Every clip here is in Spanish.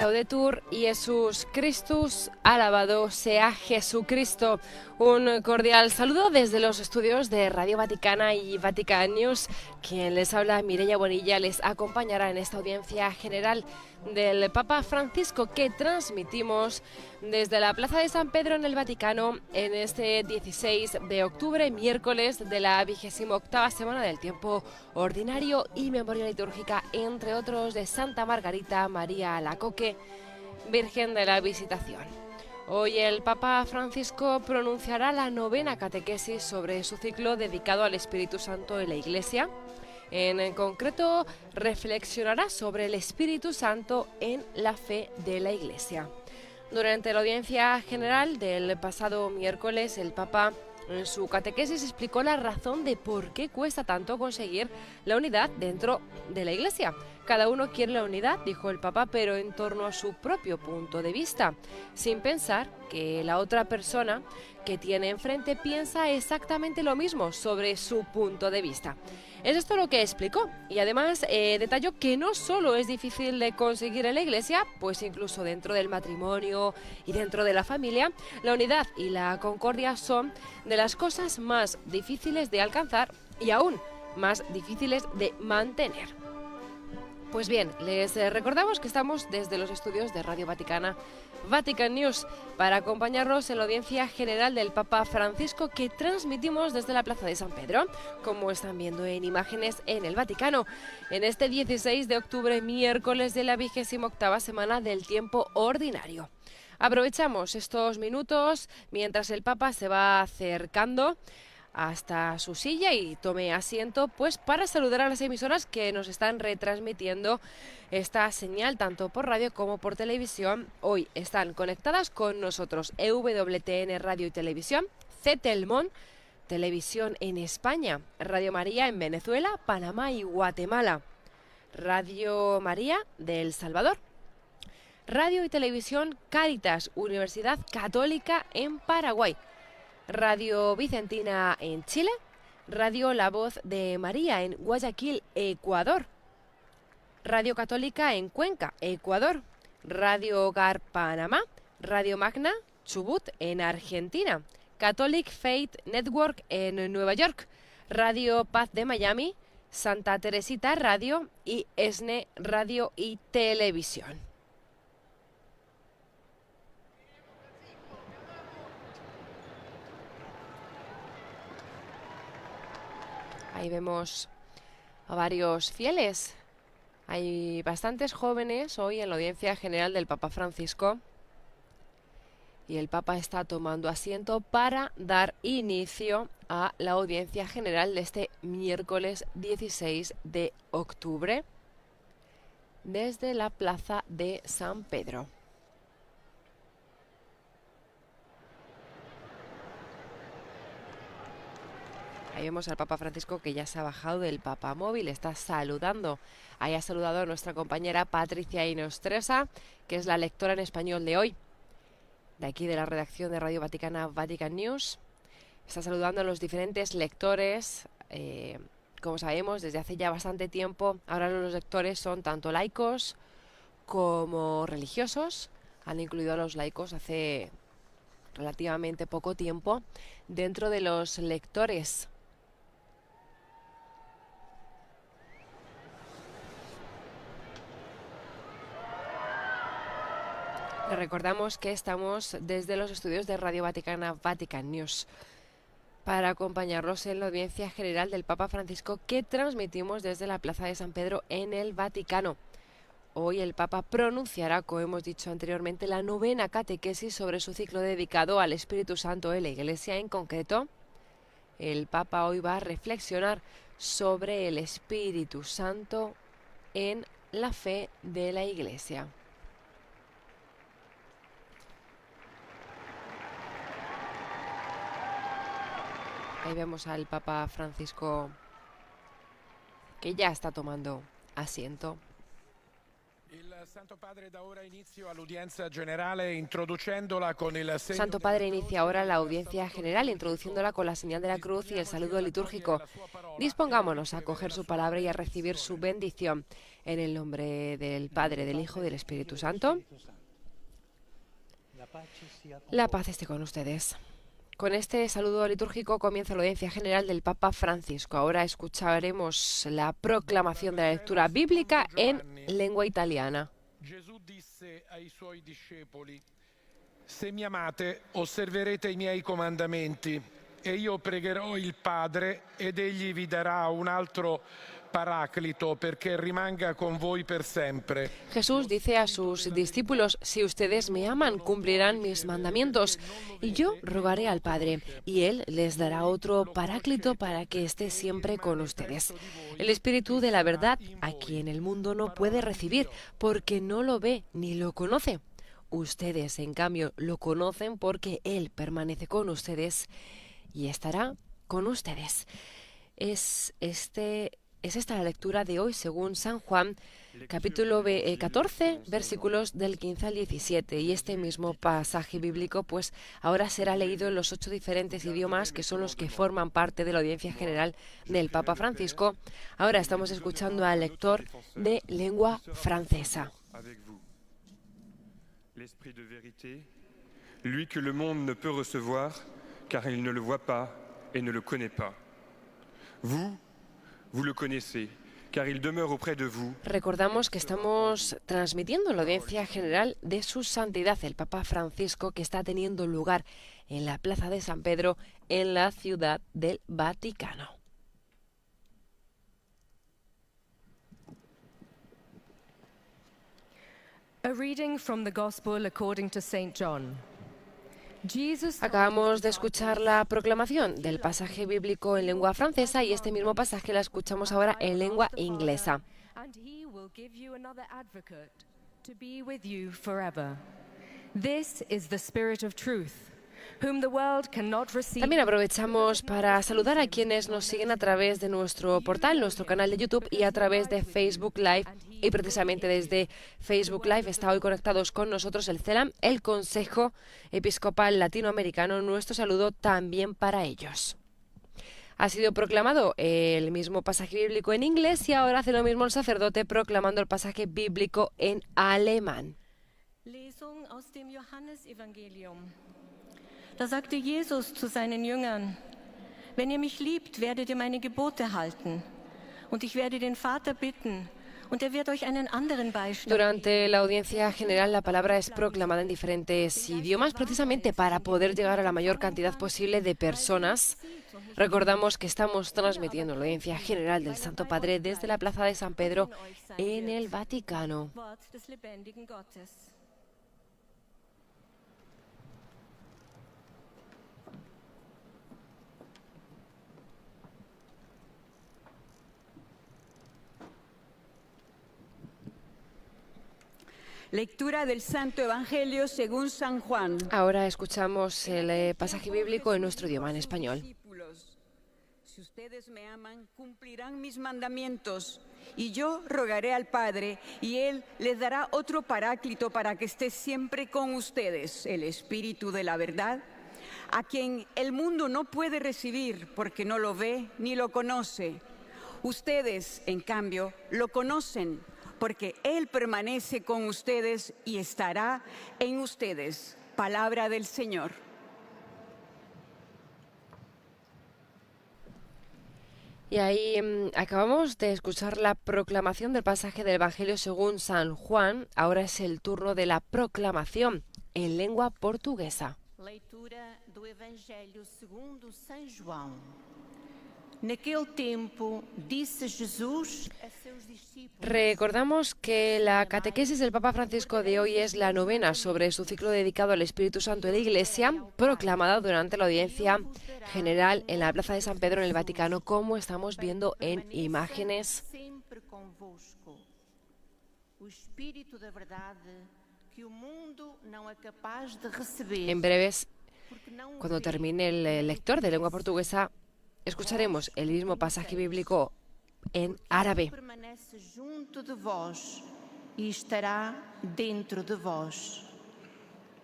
Laudetur Jesus Christus, alabado sea Jesucristo. Un cordial saludo desde los estudios de Radio Vaticana y Vatican News. Quien les habla, Mireia Bonilla, les acompañará en esta audiencia general del Papa Francisco que transmitimos desde la Plaza de San Pedro en el Vaticano en este 16 de octubre, miércoles de la 28ª semana del tiempo ordinario y memoria litúrgica, entre otros, de Santa Margarita María Alacoque, Virgen de la Visitación. Hoy el Papa Francisco pronunciará la novena catequesis sobre su ciclo dedicado al Espíritu Santo en la Iglesia. En concreto, reflexionará sobre el Espíritu Santo en la fe de la Iglesia. Durante la audiencia general del pasado miércoles, el Papa en su catequesis explicó la razón de por qué cuesta tanto conseguir la unidad dentro de la Iglesia. Cada uno quiere la unidad, dijo el Papa, pero en torno a su propio punto de vista, sin pensar que la otra persona que tiene enfrente piensa exactamente lo mismo sobre su punto de vista. Es esto lo que explicó, y además detalló que no solo es difícil de conseguir en la Iglesia, pues incluso dentro del matrimonio y dentro de la familia, la unidad y la concordia son de las cosas más difíciles de alcanzar y aún más difíciles de mantener. Pues bien, les recordamos que estamos desde los estudios de Radio Vaticana, Vatican News, para acompañarnos en la audiencia general del Papa Francisco que transmitimos desde la Plaza de San Pedro, como están viendo en imágenes en el Vaticano, en este 16 de octubre, miércoles de la 28ª semana del tiempo ordinario. Aprovechamos estos minutos mientras el Papa se va acercando hasta su silla y tome asiento, pues para saludar a las emisoras que nos están retransmitiendo esta señal tanto por radio como por televisión. Hoy están conectadas con nosotros EWTN Radio y Televisión, CETELMON Televisión en España, Radio María en Venezuela, Panamá y Guatemala, Radio María de El Salvador, Radio y Televisión Cáritas Universidad Católica en Paraguay, Radio Vicentina en Chile, Radio La Voz de María en Guayaquil, Ecuador, Radio Católica en Cuenca, Ecuador, Radio Hogar Panamá, Radio Magna Chubut en Argentina, Catholic Faith Network en Nueva York, Radio Paz de Miami, Santa Teresita Radio y ESNE Radio y Televisión. Ahí vemos a varios fieles. Hay bastantes jóvenes hoy en la audiencia general del Papa Francisco. Y el Papa está tomando asiento para dar inicio a la audiencia general de este miércoles 16 de octubre desde la Plaza de San Pedro. Ahí vemos al Papa Francisco que ya se ha bajado del papamóvil, está saludando. Ahí ha saludado a nuestra compañera Patricia Inostresa, que es la lectora en español de hoy, de aquí de la redacción de Radio Vaticana Vatican News. Está saludando a los diferentes lectores. Como sabemos, desde hace ya bastante tiempo, ahora los lectores son tanto laicos como religiosos. Han incluido a los laicos hace relativamente poco tiempo dentro de los lectores. Les recordamos que estamos desde los estudios de Radio Vaticana Vatican News para acompañarlos en la audiencia general del Papa Francisco que transmitimos desde la Plaza de San Pedro en el Vaticano. Hoy el Papa pronunciará, como hemos dicho anteriormente, la novena catequesis sobre su ciclo dedicado al Espíritu Santo en la Iglesia. En concreto, el Papa hoy va a reflexionar sobre el Espíritu Santo en la fe de la Iglesia. Ahí vemos al Papa Francisco que ya está tomando asiento. Santo Padre inicia ahora la audiencia general, introduciéndola con la señal de la cruz y el saludo litúrgico. Dispongámonos a acoger su palabra y a recibir su bendición. En el nombre del Padre, del Hijo y del Espíritu Santo. La paz esté con ustedes. Con este saludo litúrgico comienza la audiencia general del Papa Francisco. Ahora escucharemos la proclamación de la lectura bíblica en lengua italiana. Gesù disse ai suoi discepoli: Se mi amate, osserverete i miei comandamenti, e io pregherò il Padre, ed egli vi darà un altro Paráclito, perché rimanga con voi per sempre. Jesús dice a sus discípulos: si ustedes me aman, cumplirán mis mandamientos, y yo rogaré al Padre, y Él les dará otro Paráclito para que esté siempre con ustedes. El Espíritu de la verdad, a quien el mundo no puede recibir, porque no lo ve ni lo conoce. Ustedes, en cambio, lo conocen porque Él permanece con ustedes y estará con ustedes. Es esta la lectura de hoy según San Juan, capítulo 14, versículos del 15 al 17. Y este mismo pasaje bíblico pues ahora será leído en los 8 diferentes idiomas que son los que forman parte de la audiencia general del Papa Francisco. Ahora estamos escuchando al lector de lengua francesa. L'esprit de vérité, lui que le monde ne peut recevoir, car il ne le voit pas et ne le connaît pas. Vous le connaissez, car il demeure auprès de vous. Recordamos que estamos transmitiendo la audiencia general de su santidad, el Papa Francisco, que está teniendo lugar en la Plaza de San Pedro, en la Ciudad del Vaticano. A reading from the Gospel according to St. John. Acabamos de escuchar la proclamación del pasaje bíblico en lengua francesa y este mismo pasaje la escuchamos ahora en lengua inglesa. This is the Spirit of truth, whom the world cannot receive. También aprovechamos para saludar a quienes nos siguen a través de nuestro portal, nuestro canal de YouTube y a través de Facebook Live. Y precisamente desde Facebook Live está hoy conectados con nosotros el CELAM, el Consejo Episcopal Latinoamericano. Nuestro saludo también para ellos. Ha sido proclamado el mismo pasaje bíblico en inglés y ahora hace lo mismo el sacerdote proclamando el pasaje bíblico en alemán. Lesung aus dem Johannesevangelium. Da sagte Jesus zu seinen Jüngern: Wenn ihr mich liebt, werdet ihr meine Gebote halten. Und ich werde den Vater bitten, und er wird euch einen anderen Beistand. Durante la audiencia general la palabra es proclamada en diferentes idiomas precisamente para poder llegar a la mayor cantidad posible de personas. Recordamos que estamos transmitiendo la audiencia general del Santo Padre desde la Plaza de San Pedro en el Vaticano. Wort des lebendigen Gottes. Lectura del Santo Evangelio según San Juan. Ahora escuchamos el pasaje bíblico en nuestro idioma, en español. Discípulos, si ustedes me aman, cumplirán mis mandamientos, y yo rogaré al Padre, y Él les dará otro Paráclito para que esté siempre con ustedes, el Espíritu de la verdad, a quien el mundo no puede recibir porque no lo ve ni lo conoce. Ustedes, en cambio, lo conocen, porque Él permanece con ustedes y estará en ustedes. Palabra del Señor. Y ahí acabamos de escuchar la proclamación del pasaje del Evangelio según San Juan. Ahora es el turno de la proclamación en lengua portuguesa. Leitura do Evangelho segundo São João. Naquele tempo, disse Jesus a seus discípulos. Recordamos que la catequesis del Papa Francisco de hoy es la novena sobre su ciclo dedicado al Espíritu Santo de la Iglesia, proclamada durante la audiencia general en la Plaza de San Pedro en el Vaticano, como estamos viendo en imágenes. Sempre convosco. O Espírito da verdade que o mundo não é capaz de receber. En breves, Porque não cuando vê, termine el lector de lengua portuguesa, escucharemos el mismo pasaje bíblico en árabe. permanece junto de vós, e estará dentro de vós.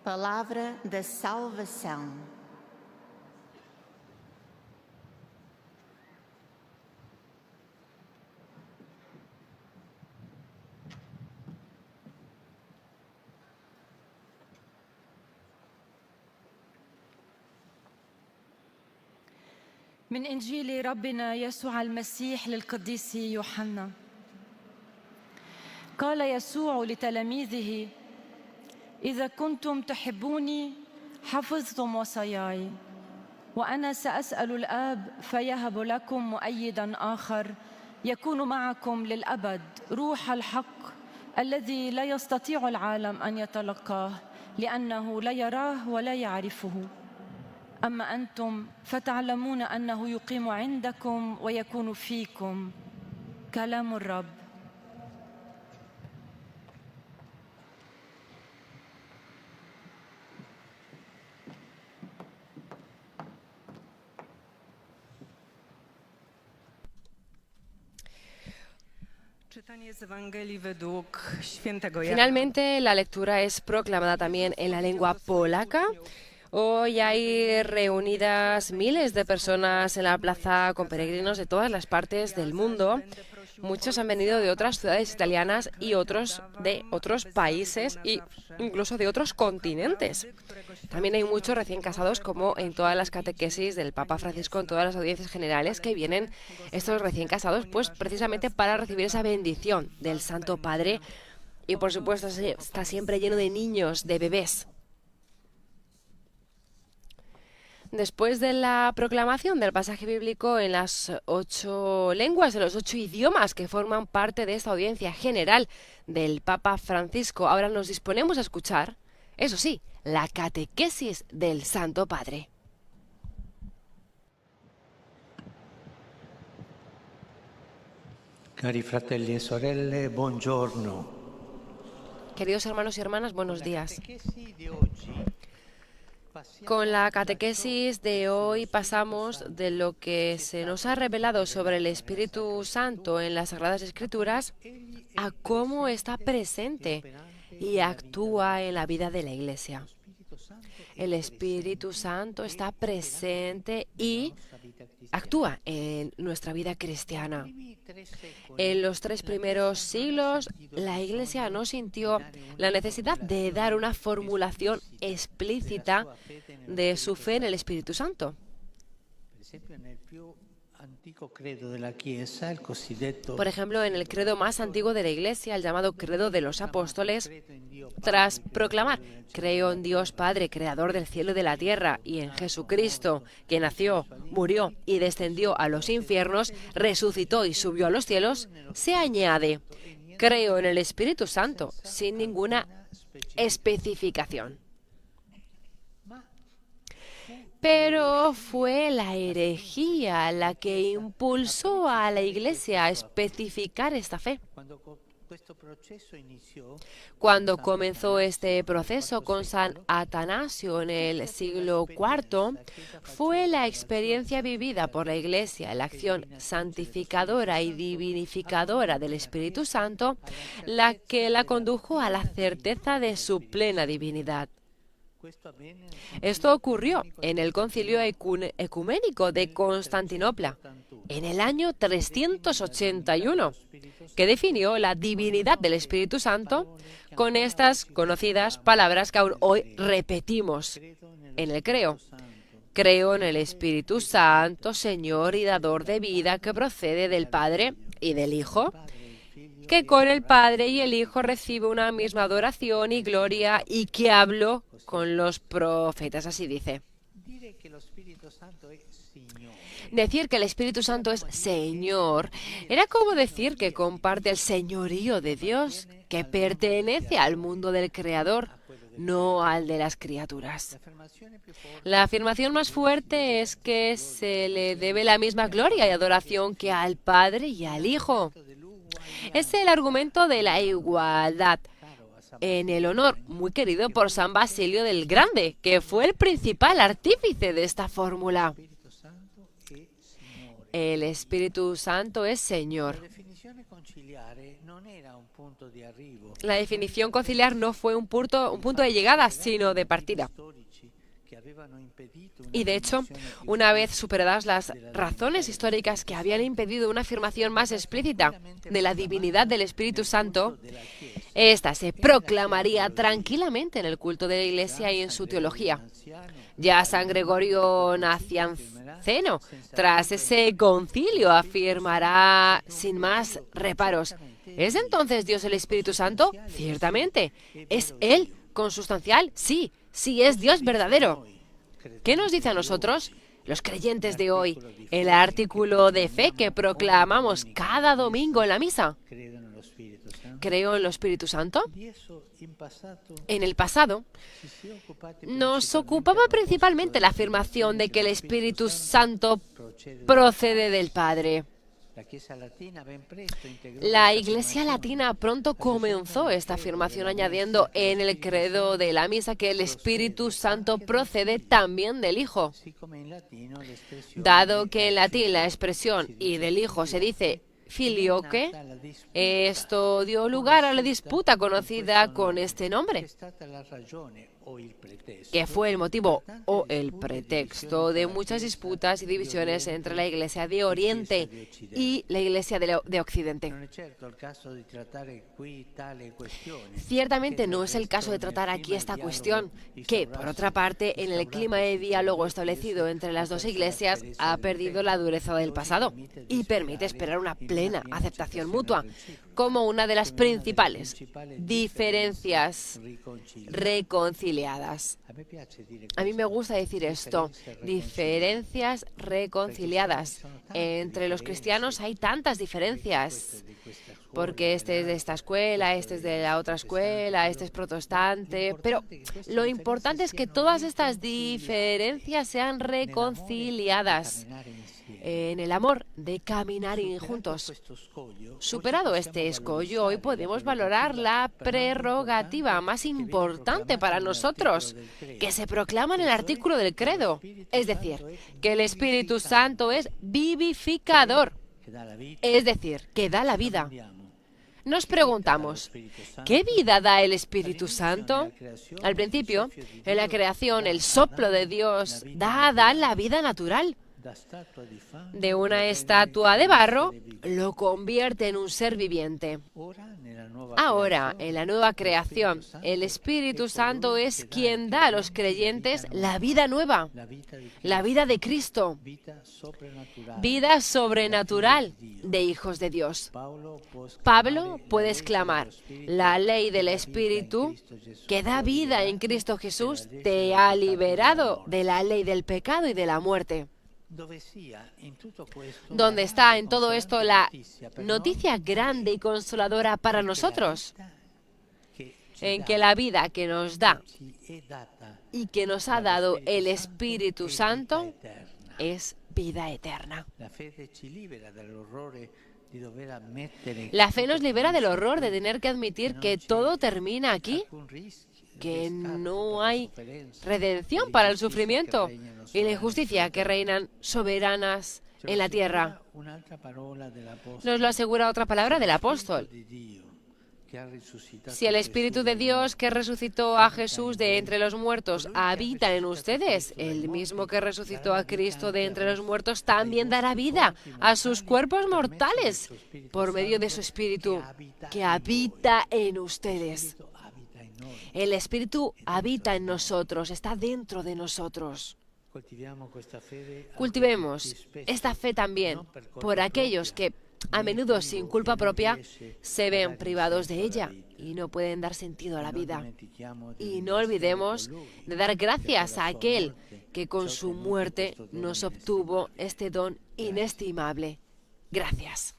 Palavra da salvação. من إنجيل ربنا يسوع المسيح للقديس يوحنا. قال يسوع لتلاميذه: إذا كنتم تحبوني حفظتم وصاياي، وأنا سأسأل الآب فيهب لكم مؤيداً آخر يكون معكم للأبد، روح الحق الذي لا يستطيع العالم أن يتلقاه لأنه لا يراه ولا يعرفه. أما أنتم فتعلمون أنه يقيم عندكم ويكون فيكم. كلام الرب. Finalmente, la lectura es proclamada también en la lengua polaca. Hoy hay reunidas miles de personas en la plaza con peregrinos de todas las partes del mundo. Muchos han venido de otras ciudades italianas y otros de otros países e incluso de otros continentes. También hay muchos recién casados, como en todas las catequesis del Papa Francisco, en todas las audiencias generales, que vienen estos recién casados pues precisamente para recibir esa bendición del Santo Padre. Y por supuesto está siempre lleno de niños, de bebés. Después de la proclamación del pasaje bíblico en las 8 lenguas de los 8 idiomas que forman parte de esta audiencia general del Papa Francisco, ahora nos disponemos a escuchar, eso sí, la catequesis del Santo Padre. Cari fratelli e sorelle, buongiorno. Queridos hermanos y hermanas, buenos días. Con la catequesis de hoy pasamos de lo que se nos ha revelado sobre el Espíritu Santo en las Sagradas Escrituras a cómo está presente y actúa en la vida de la Iglesia. El Espíritu Santo está presente y actúa en nuestra vida cristiana. En los 3 primeros siglos, la Iglesia no sintió la necesidad de dar una formulación explícita de su fe en el Espíritu Santo. Por ejemplo, en el credo más antiguo de la Iglesia, el llamado Credo de los Apóstoles, tras proclamar: creo en Dios Padre, creador del cielo y de la tierra, y en Jesucristo, que nació, murió y descendió a los infiernos, resucitó y subió a los cielos, se añade: creo en el Espíritu Santo, sin ninguna especificación. Pero fue la herejía la que impulsó a la Iglesia a especificar esta fe. Cuando comenzó este proceso con San Atanasio en el siglo IV, fue la experiencia vivida por la Iglesia, la acción santificadora y divinificadora del Espíritu Santo, la que la condujo a la certeza de su plena divinidad. Esto ocurrió en el Concilio Ecuménico de Constantinopla, en el año 381, que definió la divinidad del Espíritu Santo con estas conocidas palabras que aún hoy repetimos en el creo. Creo en el Espíritu Santo, Señor y dador de vida, que procede del Padre y del Hijo, que con el Padre y el Hijo recibe una misma adoración y gloria, y que habló con los profetas, así dice. Decir que el Espíritu Santo es Señor era como decir que comparte el señorío de Dios, que pertenece al mundo del Creador, no al de las criaturas. La afirmación más fuerte es que se le debe la misma gloria y adoración que al Padre y al Hijo. Es el argumento de la igualdad en el honor, muy querido por San Basilio del Grande, que fue el principal artífice de esta fórmula. El Espíritu Santo es Señor. La definición conciliar no fue un punto de llegada, sino de partida. Y de hecho, una vez superadas las razones históricas que habían impedido una afirmación más explícita de la divinidad del Espíritu Santo, esta se proclamaría tranquilamente en el culto de la Iglesia y en su teología. Ya San Gregorio Nacianceno, tras ese concilio, afirmará sin más reparos: ¿es entonces Dios el Espíritu Santo? Ciertamente. ¿Es Él consustancial? Sí, sí es Dios verdadero. ¿Qué nos dice a nosotros, los creyentes de hoy, el artículo de fe que proclamamos cada domingo en la misa? ¿Creo en el Espíritu Santo? En el pasado, nos ocupaba principalmente la afirmación de que el Espíritu Santo procede del Padre. La Iglesia Latina pronto comenzó esta afirmación añadiendo en el credo de la misa que el Espíritu Santo procede también del Hijo. Dado que en latín la expresión "y del Hijo" se dice filioque, esto dio lugar a la disputa conocida con este nombre, que fue el motivo o el pretexto de muchas disputas y divisiones entre la Iglesia de Oriente y la Iglesia de Occidente. Ciertamente no es el caso de tratar aquí esta cuestión, que, por otra parte, en el clima de diálogo establecido entre las dos iglesias, ha perdido la dureza del pasado y permite esperar una plena aceptación mutua, como una de las principales diferencias reconciliadas. A mí me gusta decir esto, diferencias reconciliadas. Entre los cristianos hay tantas diferencias, porque este es de esta escuela, este es de la otra escuela, este es protestante, pero lo importante es que todas estas diferencias sean reconciliadas en el amor de caminar juntos. Superado este escollo, hoy podemos valorar la prerrogativa más importante para nosotros, que se proclama en el artículo del credo, es decir, que el Espíritu Santo es vivificador, es decir, que da la vida. Nos preguntamos, ¿qué vida da el Espíritu Santo? Al principio, en la creación, el soplo de Dios da la vida natural. De una estatua de barro, lo convierte en un ser viviente. Ahora, en la nueva creación, el Espíritu Santo es quien da a los creyentes la vida nueva, la vida de Cristo, vida sobrenatural de hijos de Dios. Pablo puede exclamar: la ley del Espíritu que da vida en Cristo Jesús te ha liberado de la ley del pecado y de la muerte. ¿Dónde está en todo esto la noticia grande y consoladora para nosotros? En que la vida que nos da y que nos ha dado el Espíritu Santo es vida eterna. La fe nos libera del horror de tener que admitir que todo termina aquí, que no hay redención para el sufrimiento y la injusticia que reinan soberanas en la tierra. Nos lo asegura otra palabra del apóstol. Si el Espíritu de Dios que resucitó a Jesús de entre los muertos habita en ustedes, el mismo que resucitó a Cristo de entre los muertos también dará vida a sus cuerpos mortales por medio de su Espíritu que habita en ustedes. El Espíritu habita en nosotros, está dentro de nosotros. Cultivemos esta fe también por aquellos que, a menudo sin culpa propia, se ven privados de ella y no pueden dar sentido a la vida. Y no olvidemos de dar gracias a aquel que con su muerte nos obtuvo este don inestimable. Gracias.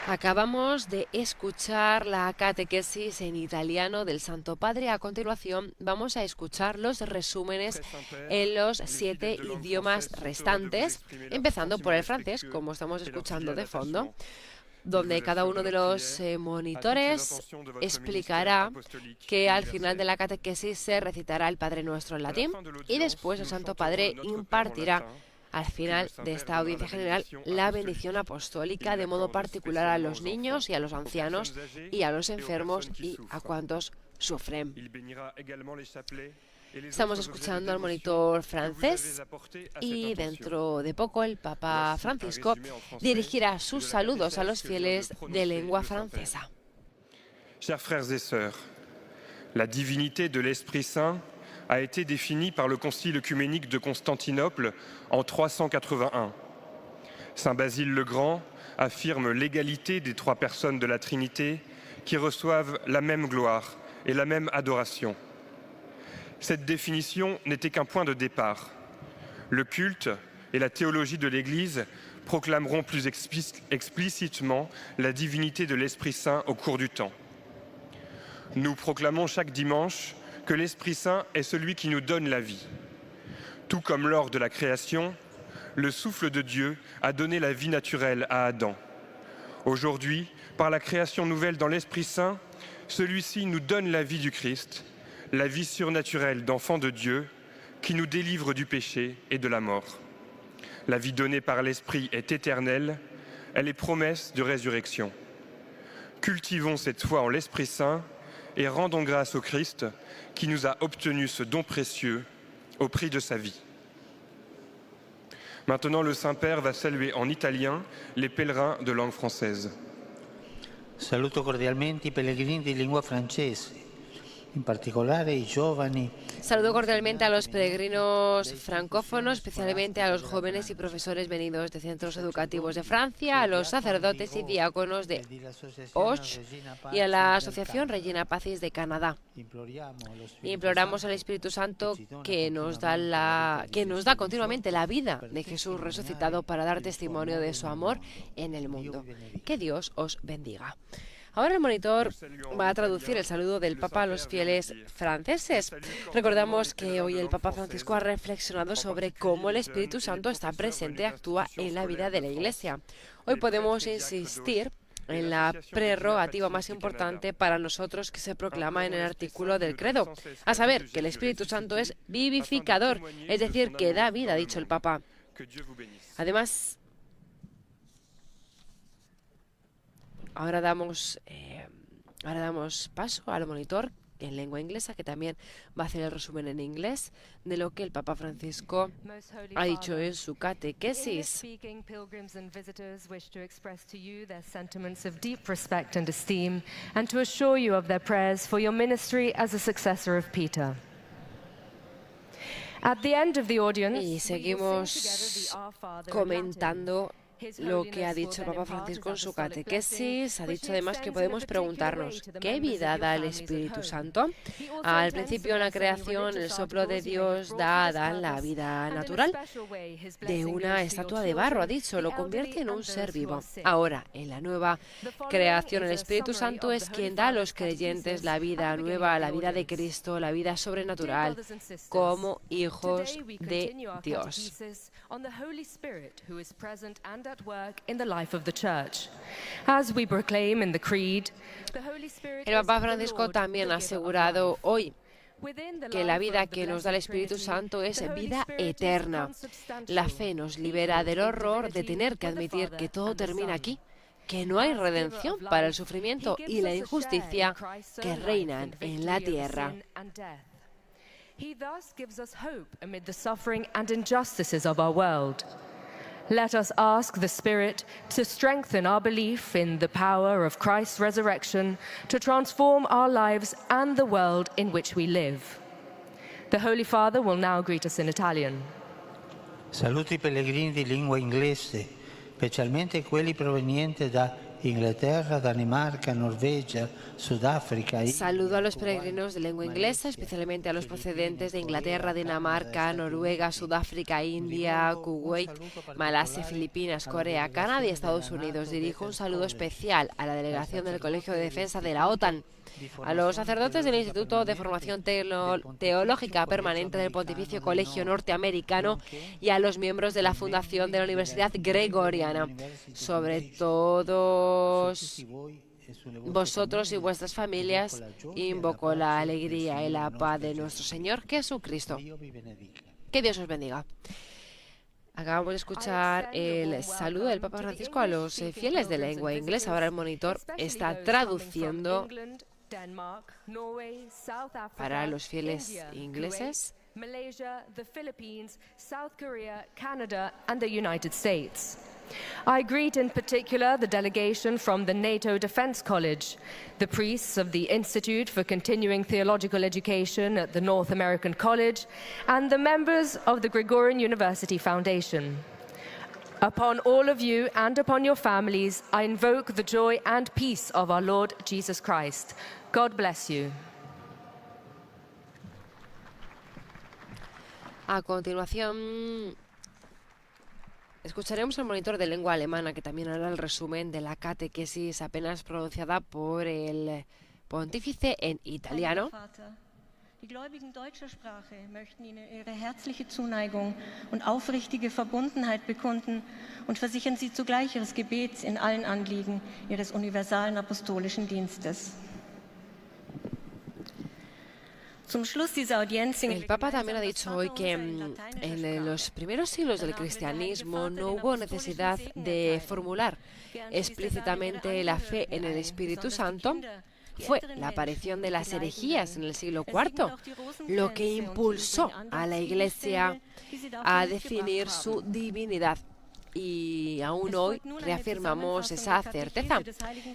Acabamos de escuchar la catequesis en italiano del Santo Padre. A continuación vamos a escuchar los resúmenes en los 7 idiomas restantes, empezando por el francés, como estamos escuchando de fondo, donde cada uno de los monitores explicará que al final de la catequesis se recitará el Padre Nuestro en latín y después el Santo Padre impartirá al final de esta audiencia general la bendición apostólica, de modo particular a los niños y a los ancianos y a los enfermos y a cuantos sufren. Estamos escuchando al monitor francés y dentro de poco el Papa Francisco dirigirá sus saludos a los fieles de lengua francesa. Chers frères et sœurs, la divinité de l'Esprit Saint a été définie par le Concile œcuménique de Constantinople en 381. Saint Basile le Grand affirme l'égalité des trois personnes de la Trinité qui reçoivent la même gloire et la même adoration. Cette définition n'était qu'un point de départ. Le culte et la théologie de l'Église proclameront plus explicitement la divinité de l'Esprit Saint au cours du temps. Nous proclamons chaque dimanche que l'Esprit Saint est celui qui nous donne la vie. Tout comme lors de la création, le souffle de Dieu a donné la vie naturelle à Adam. Aujourd'hui, par la création nouvelle dans l'Esprit Saint, celui-ci nous donne la vie du Christ, la vie surnaturelle d'enfant de Dieu qui nous délivre du péché et de la mort. La vie donnée par l'Esprit est éternelle, elle est promesse de résurrection. Cultivons cette foi en l'Esprit Saint et rendons grâce au Christ qui nous a obtenu ce don précieux au prix de sa vie. Maintenant, le Saint-Père va saluer en italien les pèlerins de langue française. Saluto cordialmente i pellegrini di lingua francese, in particolare i giovani. Saludo cordialmente a los peregrinos francófonos, especialmente a los jóvenes y profesores venidos de centros educativos de Francia, a los sacerdotes y diáconos de Auch y a la Asociación Regina Pacis de Canadá. Imploramos al Espíritu Santo que nos da continuamente la vida de Jesús resucitado para dar testimonio de su amor en el mundo. Que Dios os bendiga. Ahora el monitor va a traducir el saludo del Papa a los fieles franceses. Recordamos que hoy el Papa Francisco ha reflexionado sobre cómo el Espíritu Santo está presente y actúa en la vida de la Iglesia. Hoy podemos insistir en la prerrogativa más importante para nosotros que se proclama en el artículo del credo, a saber, que el Espíritu Santo es vivificador, es decir, que da vida, ha dicho el Papa. Además, Ahora damos paso al monitor en lengua inglesa, que también va a hacer el resumen en inglés de lo que el Papa Francisco ha dicho en su catequesis. Pilgrims and visitors wish to express to you their sentiments of deep respect and esteem, and to assure you of their prayers for your ministry as a successor of Peter. At the end of the audience, y seguimos comentando lo que ha dicho el Papa Francisco en su catequesis. Ha dicho además que podemos preguntarnos, ¿qué vida da el Espíritu Santo? Al principio en la creación, el soplo de Dios da a Adán la vida natural de una estatua de barro, ha dicho, lo convierte en un ser vivo. Ahora, en la nueva creación, el Espíritu Santo es quien da a los creyentes la vida nueva, la vida de Cristo, la vida sobrenatural, como hijos de Dios. At work in the life of the church. As we proclaim in the creed, the Holy Spirit. El Papa Francisco también ha asegurado hoy que la vida que nos da el Espíritu Santo es vida eterna. La fe nos libera del horror de tener que admitir que todo termina aquí, que no hay redención para el sufrimiento y la injusticia que reinan en la tierra. He thus gives us hope amid the suffering and injustices of our world. Let us ask the Spirit to strengthen our belief in the power of Christ's resurrection to transform our lives and the world in which we live. The Holy Father will now greet us in Italian. Saluto i pellegrini di lingua inglese, specialmente quelli provenienti da Inglaterra, Danimarca, Norvegia, Sudáfrica. Saludo a los peregrinos de lengua inglesa, especialmente a los procedentes de Inglaterra, Dinamarca, Noruega, Sudáfrica, India, Kuwait, Malasia, Filipinas, Corea, Canadá y Estados Unidos. Dirijo un saludo especial a la delegación del Colegio de Defensa de la OTAN, a los sacerdotes del Instituto de Formación Teológica Permanente del Pontificio Colegio Norteamericano y a los miembros de la Fundación de la Universidad Gregoriana. Sobre todos vosotros y vuestras familias, invoco la alegría y la paz de nuestro Señor Jesucristo. Que Dios os bendiga. Acabamos de escuchar el saludo del Papa Francisco a los fieles de lengua inglesa. Ahora el monitor está traduciendo para los fieles ingleses. Malaysia, the Philippines, South Korea, Canada, and the United States. I greet in particular the delegation from the NATO Defense College, the priests of the Institute for Continuing Theological Education at the North American College, and the members of the Gregorian University Foundation. Upon all of you and upon your families, I invoke the joy and peace of our Lord Jesus Christ. God bless you. A continuación, escucharemos el monitor de lengua alemana, que también hará el resumen de la catequesis apenas pronunciada por el pontífice en italiano. Die Gläubigen deutscher Sprache möchten Ihnen ihre herzliche Zuneigung und aufrichtige Verbundenheit bekunden und versichern Sie zugleich Ihres Gebets in allen Anliegen Ihres universalen apostolischen Dienstes. El Papa también ha dicho hoy que en los primeros siglos del cristianismo no hubo necesidad de formular explícitamente la fe en el Espíritu Santo. Fue la aparición de las herejías en el siglo IV lo que impulsó a la Iglesia a definir su divinidad. Y aún hoy reafirmamos esa certeza,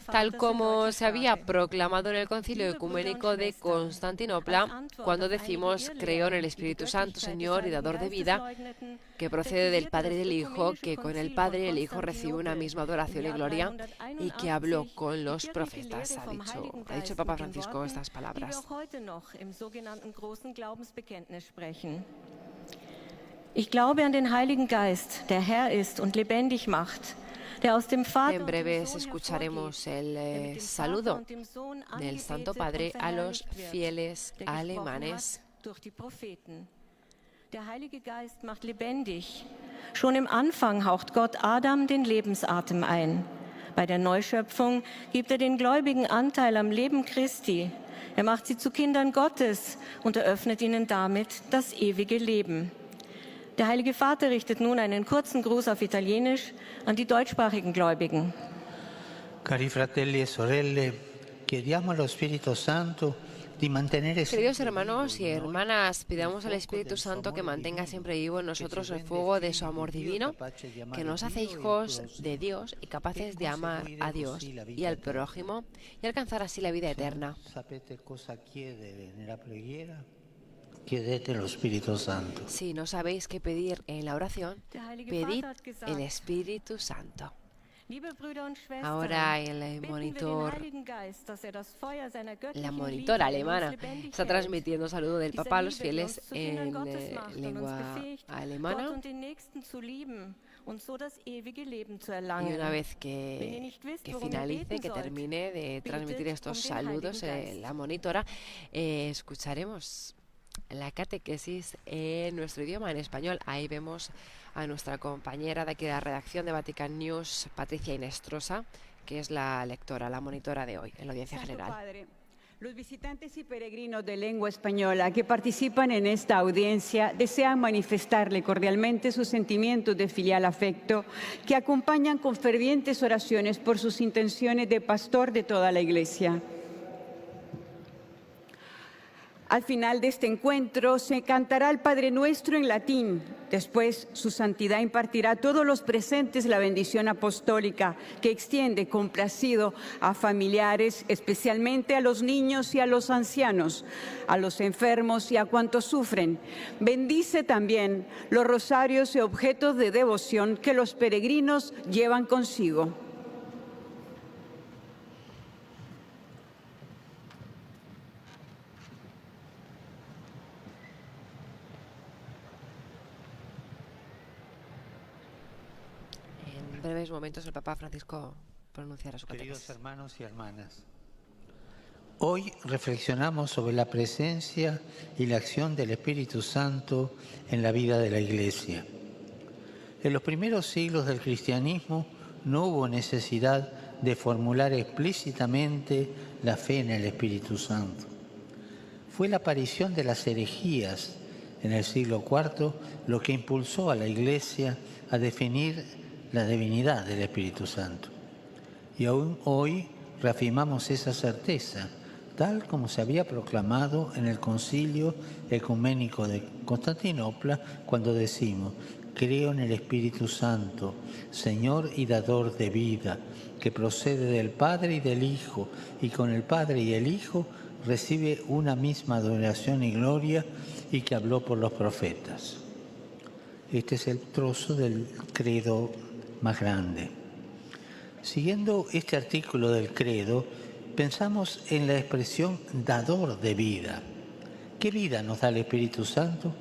tal como se había proclamado en el Concilio Ecuménico de Constantinopla, cuando decimos: creo en el Espíritu Santo, Señor y Dador de vida, que procede del Padre y del Hijo, que con el Padre y el Hijo recibe una misma adoración y gloria, y que habló con los profetas. Ha dicho el Papa Francisco estas palabras. Ich glaube an den Heiligen Geist, der Herr ist und lebendig macht, der aus dem Vater En breves escucharemos el saludo del Santo Padre a los fieles alemanes. Der Heilige Geist macht lebendig. Schon im Anfang haucht Gott Adam den Lebensatem ein. Bei der Neuschöpfung gibt er den Gläubigen Anteil am Leben Christi. Er macht sie zu Kindern Gottes und eröffnet ihnen damit das ewige Leben. Der Heilige Vater richtet nun einen kurzen Gruß auf Italienisch an die deutschsprachigen Gläubigen. Cari fratelli e sorelle, chiediamo allo Spirito Santo di mantenere. Queridos hermanos y hermanas, pidamos al Espíritu Santo que mantenga siempre vivo en nosotros el fuego de su amor divino, que nos hace hijos de Dios y capaces de amar a Dios y al prójimo y alcanzar así la vida eterna. Sapete cosa chiedere nella preghiera? Chiedete lo Spirito Santo. Si no sabéis qué pedir en la oración, pedid el Espíritu Santo. Ahora el monitor, la monitora alemana está transmitiendo saludo del Papa a los fieles en lengua alemana. Y una vez que finalice, que termine de transmitir estos saludos la monitora, escucharemos la catequesis en nuestro idioma, en español. Ahí vemos a nuestra compañera de aquí de la redacción de Vatican News, Patricia Inestrosa, que es la lectora, la monitora de hoy en la audiencia general. Padre, los visitantes y peregrinos de lengua española que participan en esta audiencia desean manifestarle cordialmente sus sentimientos de filial afecto que acompañan con fervientes oraciones por sus intenciones de pastor de toda la Iglesia. Al final de este encuentro se cantará el Padre Nuestro en latín. Después, su santidad impartirá a todos los presentes la bendición apostólica que extiende complacido a familiares, especialmente a los niños y a los ancianos, a los enfermos y a cuantos sufren. Bendice también los rosarios y objetos de devoción que los peregrinos llevan consigo. En breves momentos el Papa Francisco pronunciará su catequesis. Queridos hermanos y hermanas, hoy reflexionamos sobre la presencia y la acción del Espíritu Santo en la vida de la Iglesia. En los primeros siglos del cristianismo no hubo necesidad de formular explícitamente la fe en el Espíritu Santo. Fue la aparición de las herejías en el siglo IV, lo que impulsó a la Iglesia a definir la divinidad del Espíritu Santo. Y aún hoy reafirmamos esa certeza, tal como se había proclamado en el Concilio Ecuménico de Constantinopla, cuando decimos: creo en el Espíritu Santo, Señor y dador de vida, que procede del Padre y del Hijo, y con el Padre y el Hijo recibe una misma adoración y gloria, y que habló por los profetas. Este es el trozo del credo más grande. Siguiendo este artículo del credo, pensamos en la expresión dador de vida. ¿Qué vida nos da el Espíritu Santo?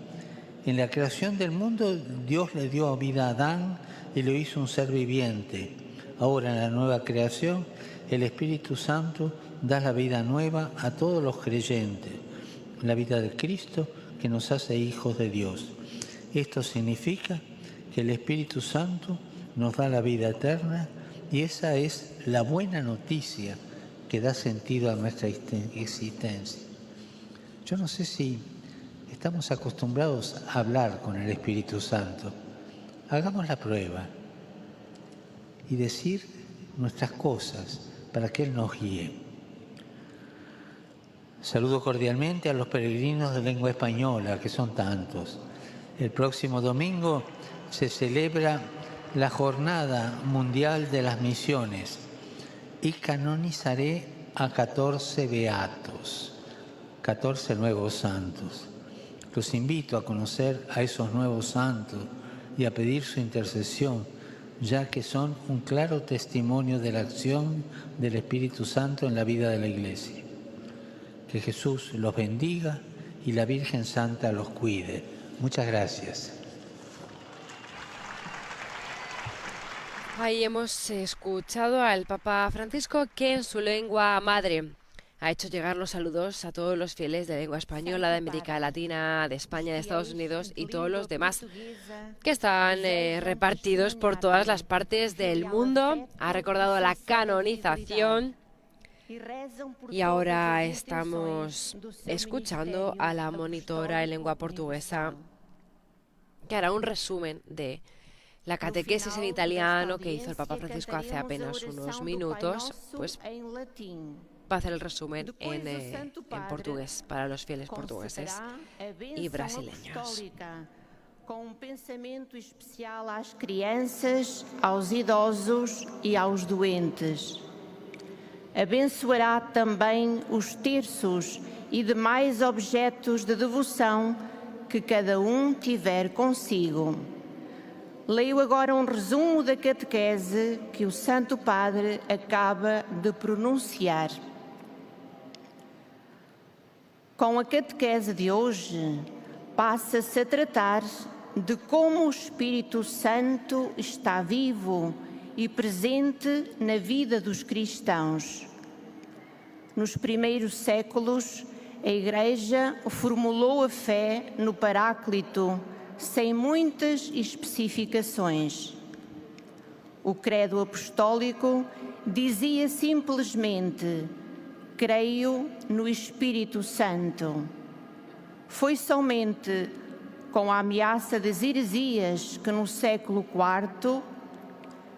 En la creación del mundo, Dios le dio vida a Adán y lo hizo un ser viviente. Ahora, en la nueva creación, el Espíritu Santo da la vida nueva a todos los creyentes, la vida de Cristo que nos hace hijos de Dios. Esto significa que el Espíritu Santo nos da la vida eterna, y esa es la buena noticia que da sentido a nuestra existencia. Yo no sé si estamos acostumbrados a hablar con el Espíritu Santo. Hagamos la prueba y decir nuestras cosas para que Él nos guíe. Saludo cordialmente a los peregrinos de lengua española, que son tantos. El próximo domingo se celebra la Jornada Mundial de las Misiones y canonizaré a 14 beatos, 14 nuevos santos. Los invito a conocer a esos nuevos santos y a pedir su intercesión, ya que son un claro testimonio de la acción del Espíritu Santo en la vida de la Iglesia. Que Jesús los bendiga y la Virgen Santa los cuide. Muchas gracias. Ahí hemos escuchado al Papa Francisco, que en su lengua madre ha hecho llegar los saludos a todos los fieles de lengua española, de América Latina, de España, de Estados Unidos y todos los demás que están repartidos por todas las partes del mundo. Ha recordado la canonización y ahora estamos escuchando a la monitora en lengua portuguesa, que hará un resumen de la catequesis en italiano que hizo el Papa Francisco hace apenas unos minutos. Pues va a hacer el resumen en portugués para los fieles portugueses y brasileños. Com pensamento especial às crianças, aos idosos e aos doentes. Abençoará também os terços e demais objetos de devoção que cada tiver consigo. Leio agora um resumo da catequese que o Santo Padre acaba de pronunciar. Com a catequese de hoje, passa-se a tratar de como o Espírito Santo está vivo e presente na vida dos cristãos. Nos primeiros séculos, a Igreja formulou a fé no Paráclito sem muitas especificações. O credo apostólico dizia simplesmente: creio no Espírito Santo. Foi somente com a ameaça das heresias que no século IV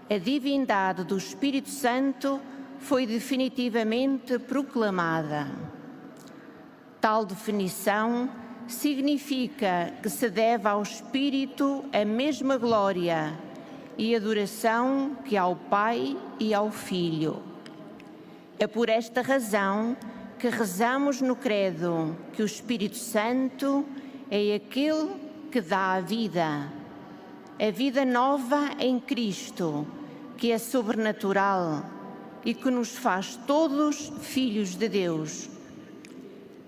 a divindade do Espírito Santo foi definitivamente proclamada. Tal definição significa que se deve ao Espírito a mesma glória e adoração que ao Pai e ao Filho. É por esta razão que rezamos no credo que o Espírito Santo é aquele que dá a vida nova em Cristo, que é sobrenatural e que nos faz todos filhos de Deus.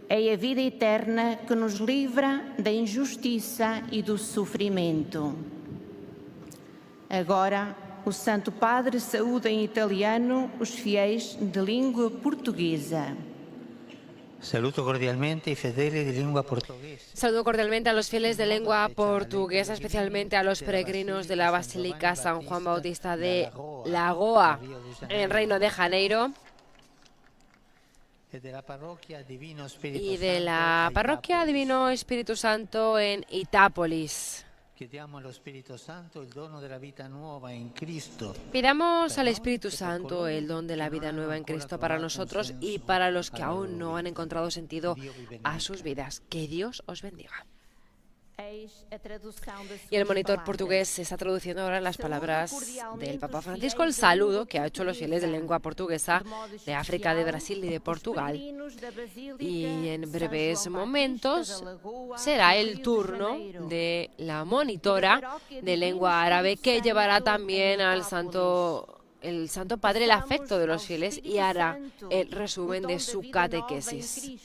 É a vida eterna que nos livra da injustiça e do sofrimento. Agora, o Santo Padre saúda em italiano os fiéis de língua portuguesa. Saludo cordialmente i fedeli di lingua portoghese. Saludo cordialmente a los fieles de lengua portuguesa, especialmente a los peregrinos de la Basílica San Juan Bautista de Lagoa, en el Reino de Janeiro. y de la parroquia Divino Espíritu Santo en Itápolis. Pidamos al Espíritu Santo el don de la vida nueva en Cristo para nosotros y para los que aún no han encontrado sentido a sus vidas. Que Dios os bendiga. Y el monitor portugués está traduciendo ahora las palabras del Papa Francisco, el saludo que ha hecho los fieles de lengua portuguesa de África, de Brasil y de Portugal. Y en breves momentos será el turno de la monitora de lengua árabe, que llevará también al el Santo Padre el afecto de los fieles y hará el resumen de su catequesis.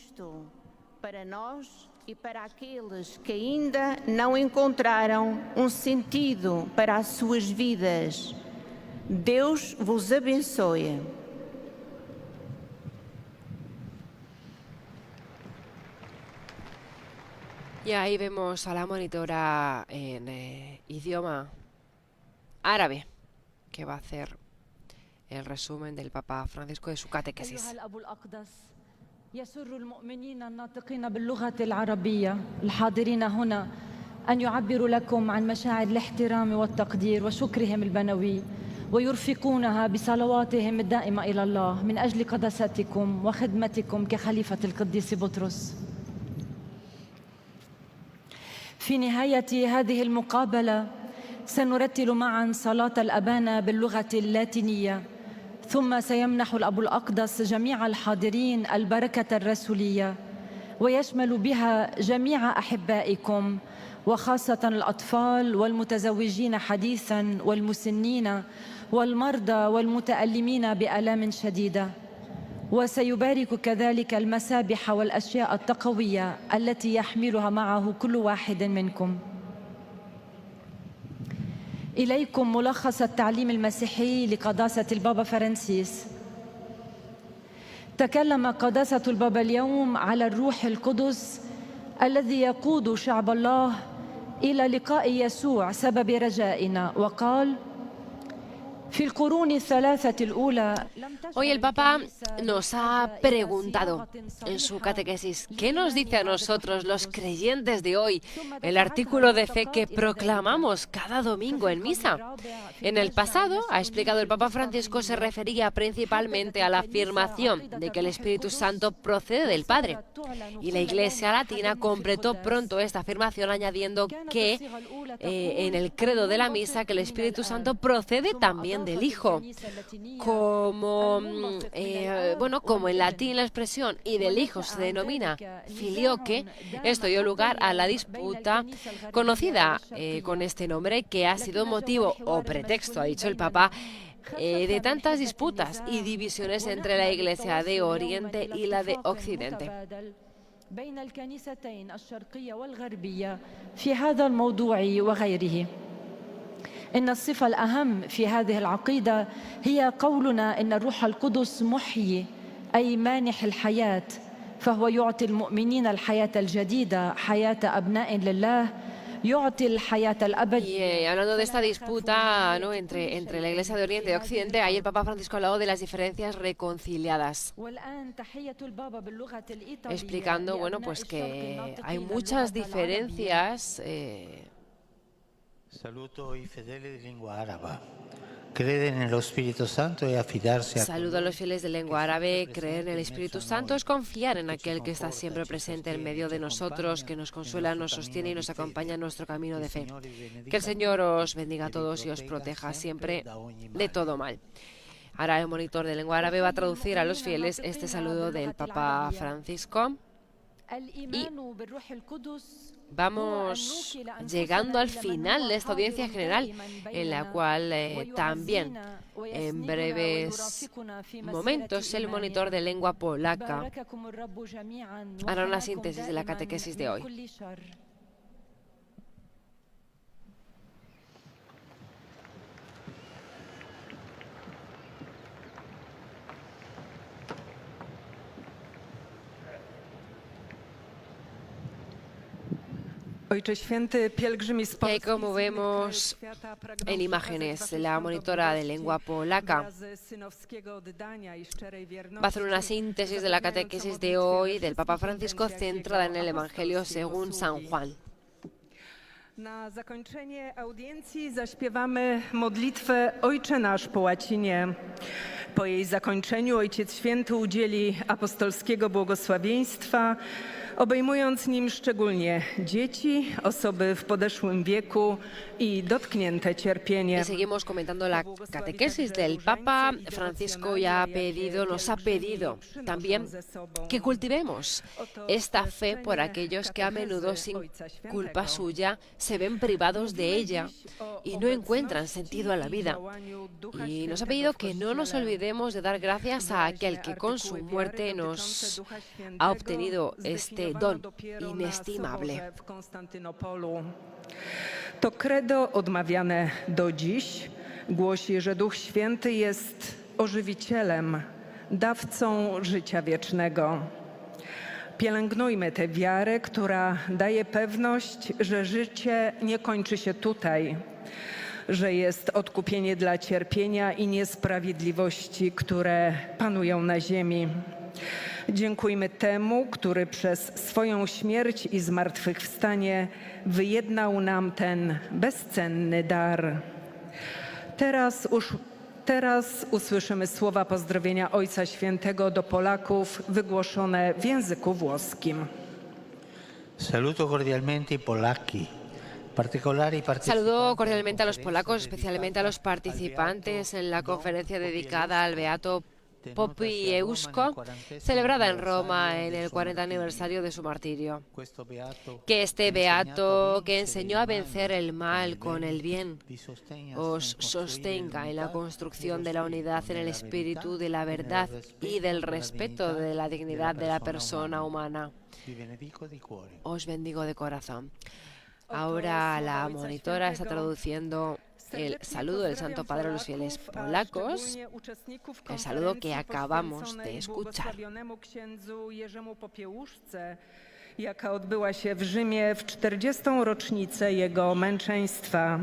E para aqueles que ainda não encontraram sentido para as suas vidas. Deus vos abençoe. Y ahí vemos a la monitora en idioma árabe, que va a hacer el resumen del Papa Francisco de su catequesis. يسر المؤمنين الناطقين باللغة العربية الحاضرين هنا أن يعبروا لكم عن مشاعر الاحترام والتقدير وشكرهم البنوي ويرفقونها بصلواتهم الدائمة إلى الله من أجل قداستكم وخدمتكم كخليفة القديس بطرس. في نهاية هذه المقابلة سنرتل معا صلاة الأبانا باللغة اللاتينية، ثم سيمنح الأب الأقدس جميع الحاضرين البركة الرسولية، ويشمل بها جميع أحبائكم وخاصة الأطفال والمتزوجين حديثاً والمسنين والمرضى والمتألمين بآلام شديدة، وسيبارك كذلك المسابح والأشياء التقوية التي يحملها معه كل واحد منكم. إليكم ملخص التعليم المسيحي لقداسة البابا فرانسيس. تكلم قداسة البابا اليوم على الروح القدس الذي يقود شعب الله إلى لقاء يسوع سبب رجائنا، وقال: Hoy el Papa nos ha preguntado en su catequesis, ¿qué nos dice a nosotros, los creyentes de hoy, el artículo de fe que proclamamos cada domingo en misa? En el pasado, ha explicado el Papa Francisco, se refería principalmente a la afirmación de que el Espíritu Santo procede del Padre. Y la Iglesia Latina completó pronto esta afirmación añadiendo que en el credo de la misa que el Espíritu Santo procede también del Hijo. Como en latín la expresión y del Hijo se denomina filioque, esto dio lugar a la disputa conocida con este nombre, que ha sido motivo o pretexto, ha dicho el Papa, de tantas disputas y divisiones entre la Iglesia de Oriente y la de Occidente. بين الكنيستين الشرقية والغربية في هذا الموضوع وغيره. إن الصفة الأهم في هذه العقيدة هي قولنا إن الروح القدس محيي، أي مانح الحياة، فهو يعطي المؤمنين الحياة الجديدة، حياة أبناء لله، يعطي الحياة الأبدية. Y hablando de esta disputa, ¿no?, entre la Iglesia de Oriente y Occidente, ahí el Papa Francisco ha hablado de las diferencias reconciliadas, explicando, pues que hay muchas diferencias. Saludo i fedeli di lingua araba. Creer en el Espíritu Santo y afidarse a... Saludo a los fieles de lengua árabe. Creer en el Espíritu Santo es confiar en aquel que está siempre presente en medio de nosotros, que nos consuela, nos sostiene y nos acompaña en nuestro camino de fe. Que el Señor os bendiga a todos y os proteja siempre de todo mal. Ahora el monitor de lengua árabe va a traducir a los fieles este saludo del Papa Francisco. Y vamos llegando al final de esta audiencia general, en la cual también en breves momentos el monitor de lengua polaca hará una síntesis de la catequesis de hoy. Que como vemos en imágenes, la monitora de lengua polaca va a hacer una síntesis de la catequesis de hoy del Papa Francisco centrada en el Evangelio según San Juan. Na zakończenie audiencji zaśpiewamy modlitwę Ojcze Nasz po łacinie. Po jej zakończeniu Ojciec Święty udzieli apostolskiego błogosławieństwa, obejmując nim szczególnie dzieci, osoby w podeszłym wieku i dotknięte cierpieniem. Seguimos comentando la catequesis del Papa. Francisco ya nos ha pedido también que cultivemos esta fe por aquellos que a menudo sin culpa suya se ven privados de ella y no encuentran sentido a la vida. Y nos ha pedido que no nos olvidemos de dar gracias a aquel que con su muerte nos ha obtenido este don inestimable. To credo odmawiane do dziś głosi, że Duch Święty jest ożywicielem, dawcą życia wiecznego. Pielęgnujmy tę wiarę, która daje pewność, że życie nie kończy się tutaj, że jest odkupienie dla cierpienia i niesprawiedliwości, które panują na ziemi. Dziękujmy temu, który przez swoją śmierć i zmartwychwstanie wyjednał nam ten bezcenny dar. Teraz usłyszymy słowa pozdrowienia Ojca Świętego do Polaków wygłoszone w języku włoskim. Saluto cordialmente i Polacchi. Saludo cordialmente a los polacos, especialmente a los participantes en la conferencia dedicada al Beato Popiełuszko, celebrada en Roma en el 40 aniversario de su martirio. Que este beato que enseñó a vencer el mal con el bien os sostenga en la construcción de la unidad en el espíritu de la verdad y del respeto de la dignidad de la persona humana. Os bendigo de corazón. Ahora la monitora está traduciendo el saludo del Santo Padre a los fieles polacos, el saludo que acabamos de escuchar. Jaka odbyła się w Rzymie w 40. rocznicę jego męczeństwa.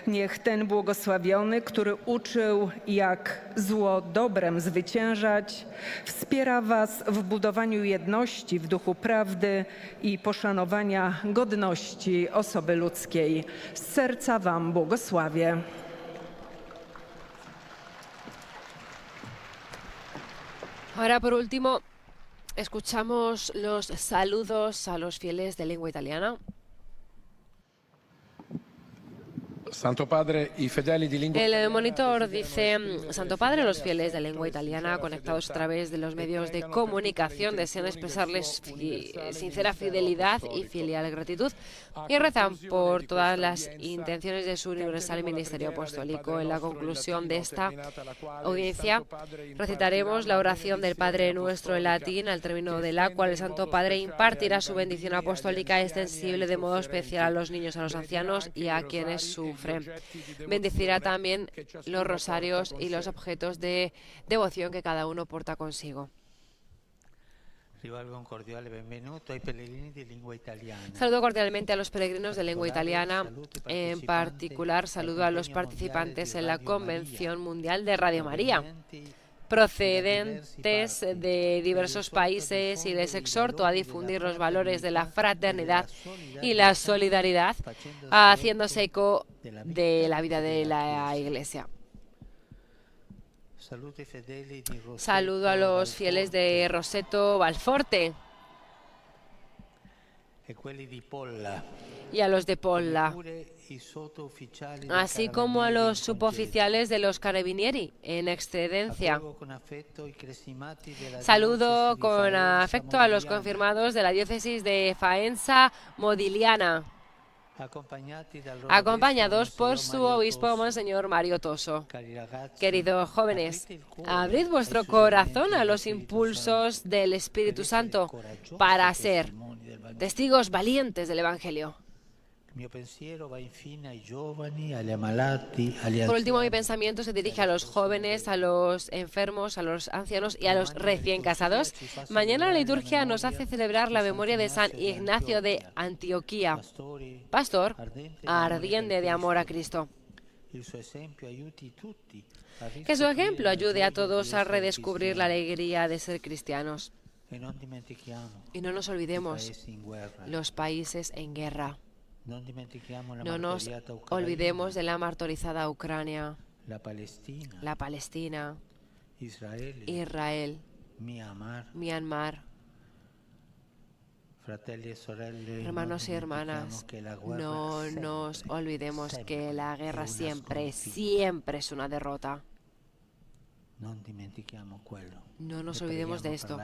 Niech ten błogosławiony, który uczył, jak zło dobrem zwyciężać, wspiera was w budowaniu jedności w duchu prawdy i poszanowania godności osoby ludzkiej. Z serca wam błogosławię. Ahora, por último, escuchamos los saludos a los fieles de lengua italiana. Santo Padre, i fedeli di lingua... El monitor dice: Santo Padre, los fieles de lengua italiana conectados a través de los medios de comunicación desean expresarles sincera fidelidad y filial gratitud y rezan por todas las intenciones de su universal ministerio apostólico. En la conclusión de esta audiencia recitaremos la oración del Padre Nuestro en latín, al término de la cual el Santo Padre impartirá su bendición apostólica extensible de modo especial a los niños, a los ancianos y a quienes sufren. Bendecirá también los rosarios y los objetos de devoción que cada uno porta consigo. Saludo cordialmente a los peregrinos de lengua italiana. En particular, saludo a los participantes en la Convención Mundial de Radio María, procedentes de diversos países, y les exhorto a difundir los valores de la fraternidad y la solidaridad, haciéndose eco de la vida de la Iglesia. Saludo a los fieles de Roseto Valforte y a los de Polla, así como a los suboficiales de los Carabinieri en excedencia. Saludo con afecto a los confirmados de la diócesis de Faenza Modigliana, acompañados por su obispo, Monseñor Mario Toso. Queridos jóvenes, abrid vuestro corazón a los impulsos del Espíritu Santo para ser testigos valientes del Evangelio. Por último, mi pensamiento se dirige a los jóvenes, a los enfermos, a los ancianos y a los recién casados. Mañana la liturgia nos hace celebrar la memoria de San Ignacio de Antioquía, pastor ardiente de amor a Cristo. Que su ejemplo ayude a todos a redescubrir la alegría de ser cristianos. Y no nos olvidemos los países en guerra. No nos olvidemos de la martirizada Ucrania, la Palestina, Israel, Myanmar. Hermanos y hermanas, no nos olvidemos que la guerra siempre es una derrota. No nos olvidemos de esto.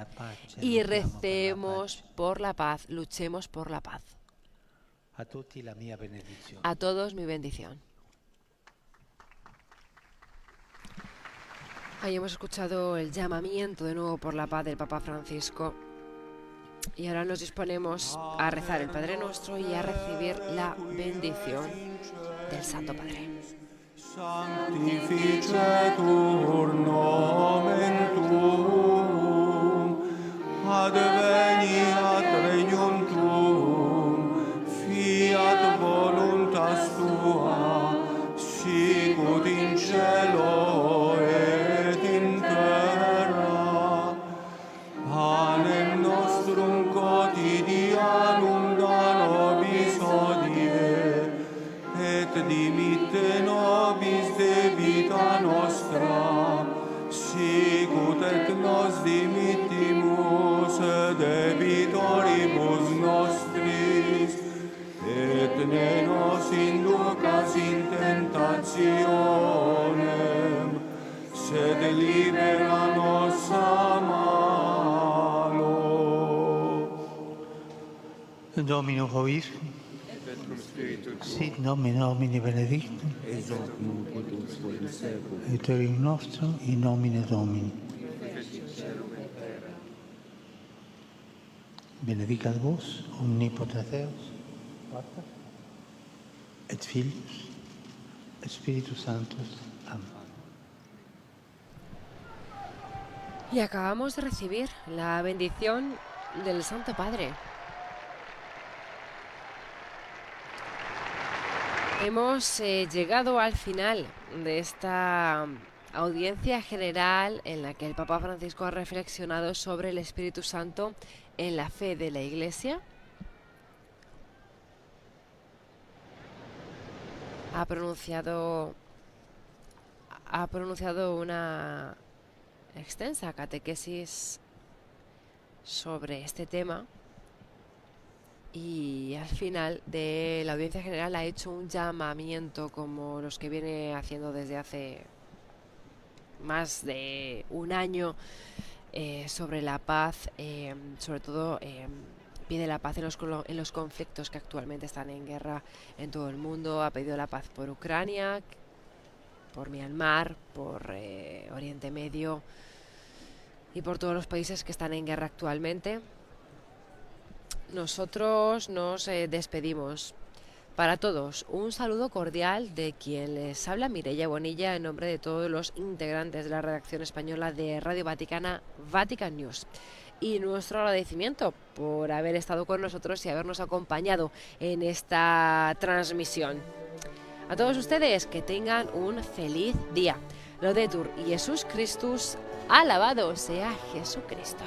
Y recemos por la paz, luchemos por la paz. A todos mi bendición. Ahí hemos escuchado el llamamiento de nuevo por la paz del Papa Francisco. Y ahora nos disponemos a rezar el Padre Nuestro y a recibir la bendición del Santo Padre. Sanctificetur nomen tuum, adveniat regnum tuum, fiat voluntas tua, sicut in cielo et in terra. Panem nostrum quotidianum da nobis hodie, et dimitte nobis debita nostra, sicut et nos dimittimus debitoribus nostris, et ne nos inducas in tentationem, sed libera nos a malo. Domino vobiscum, sit nomen Domini benedictum, et orim nostrum in nomine Domini. Benedicat vos, omnipotens Deus, Pater, et Filius, et Spiritus Sanctus. Amén. Y acabamos de recibir la bendición del Santo Padre. Hemos llegado al final de esta audiencia general en la que el Papa Francisco ha reflexionado sobre el Espíritu Santo en la fe de la Iglesia. Ha pronunciado una extensa catequesis sobre este tema. Y al final de la audiencia general ha hecho un llamamiento como los que viene haciendo desde hace más de un año sobre la paz, sobre todo pide la paz en los conflictos que actualmente están en guerra en todo el mundo. Ha pedido la paz por Ucrania, por Myanmar, por Oriente Medio y por todos los países que están en guerra actualmente. Nosotros nos despedimos. Para todos, un saludo cordial de quien les habla, Mireia Bonilla, en nombre de todos los integrantes de la redacción española de Radio Vaticana, Vatican News. Y nuestro agradecimiento por haber estado con nosotros y habernos acompañado en esta transmisión. A todos ustedes, que tengan un feliz día. Laudetur Jesus Christus, alabado sea Jesucristo.